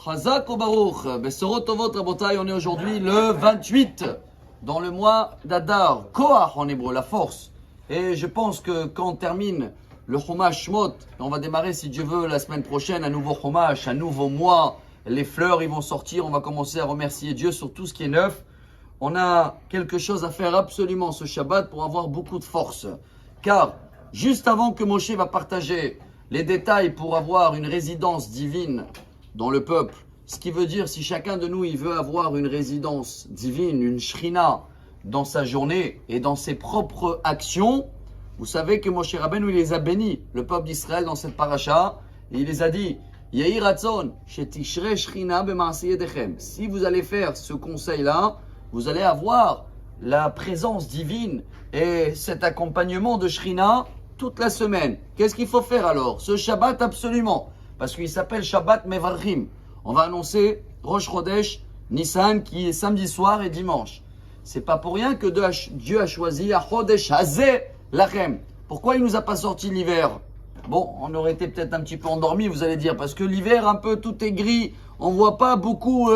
Chazak ou Baruch, Besorot Tovot Rabotai, on est aujourd'hui le 28 dans le mois d'Adar, Koach en hébreu, la force. Et je pense que quand on termine le Chumash Shmot, on va démarrer si Dieu veut la semaine prochaine, un nouveau Chumash, un nouveau mois, les fleurs ils vont sortir, on va commencer à remercier Dieu sur tout ce qui est neuf. On a quelque chose à faire absolument ce Shabbat pour avoir beaucoup de force. Car juste avant que Moshe va partager les détails pour avoir une résidence divine dans le peuple, ce qui veut dire si chacun de nous il veut avoir une résidence divine, une shrina dans sa journée et dans ses propres actions, vous savez que Moshe Rabbeinu il les a bénis, le peuple d'Israël dans cette paracha, et il les a dit Yehi Ratzon, shetishre shrina b'maaseh yedechem. Si vous allez faire ce conseil-là, vous allez avoir la présence divine et cet accompagnement de Shrina toute la semaine. Qu'est-ce qu'il faut faire alors? Ce Shabbat absolument, parce qu'il s'appelle Shabbat Mevarchim. On va annoncer Rosh Chodesh Nissan qui est samedi soir et dimanche. C'est pas pour rien que Dieu a choisi à Chodesh Hazeh Lachem. Pourquoi il nous a pas sorti l'hiver? Bon, on aurait été peut-être un petit peu endormi, vous allez dire, parce que l'hiver un peu tout est gris, on voit pas beaucoup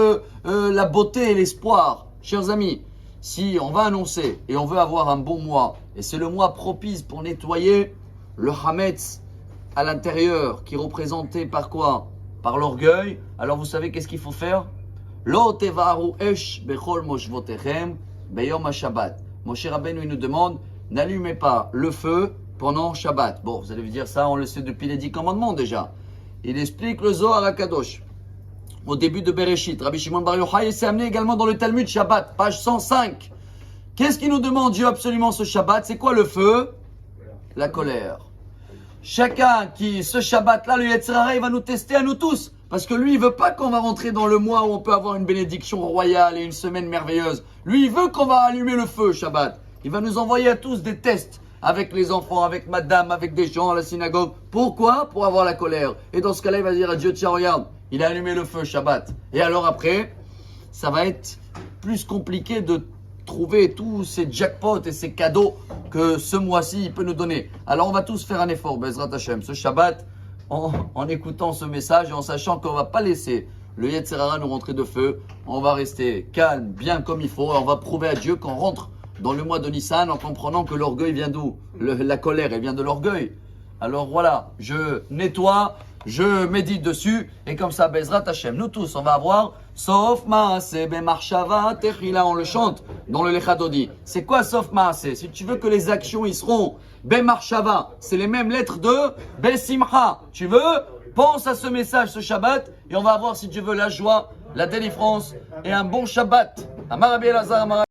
la beauté et l'espoir. Chers amis, si on va annoncer et on veut avoir un bon mois, et c'est le mois propice pour nettoyer le Hametz à l'intérieur, qui est représenté par quoi? Par l'orgueil. Alors vous savez qu'est-ce qu'il faut faire? Lo tevaru esh bechol moshvotechem beyom ha-Shabbat. Moshe Rabbeinu il nous demande, n'allumez pas le feu pendant Shabbat. Bon, vous allez me dire ça, on le sait depuis les 10 commandements déjà. Il explique le Zohar HaKadosh. Au début de Bereshit, Rabbi Shimon Bar Yochai s'est amené également dans le Talmud Shabbat, page 105. Qu'est-ce qu'il nous demande Dieu absolument ce Shabbat? C'est quoi le feu? La colère. Chacun qui, ce Shabbat-là, le Yetzer Hara, il va nous tester à nous tous. Parce que lui, il veut pas qu'on va rentrer dans le mois où on peut avoir une bénédiction royale et une semaine merveilleuse. Lui, il veut qu'on va allumer le feu Shabbat. Il va nous envoyer à tous des tests. Avec les enfants, avec madame, avec des gens à la synagogue. Pourquoi? Pour avoir la colère. Et dans ce cas-là, il va dire à Dieu, tiens, regarde, il a allumé le feu Shabbat. Et alors après, ça va être plus compliqué de trouver tous ces jackpots et ces cadeaux que ce mois-ci, il peut nous donner. Alors on va tous faire un effort, Bezrat Hashem, ce Shabbat, en écoutant ce message et en sachant qu'on ne va pas laisser le Yetzer Hara nous rentrer de feu. On va rester calme, bien comme il faut. Et on va prouver à Dieu qu'on rentre dans le mois de Nissan en comprenant que l'orgueil vient d'où? La colère, elle vient de l'orgueil. Alors voilà, je nettoie, je médite dessus et comme ça, Bezrat Hashem, nous tous, on va avoir Sof Maaseh Bemarshava Techila, on le chante dans le Lechadodi. C'est quoi Sof Maaseh? Si tu veux que les actions y seront Bemarshava, c'est les mêmes lettres de Besimcha. Tu veux? Pense à ce message, ce Shabbat, et on va avoir, si Dieu veut, la joie, la délivrance et un bon Shabbat. Amar Rabbi Elazar, Amar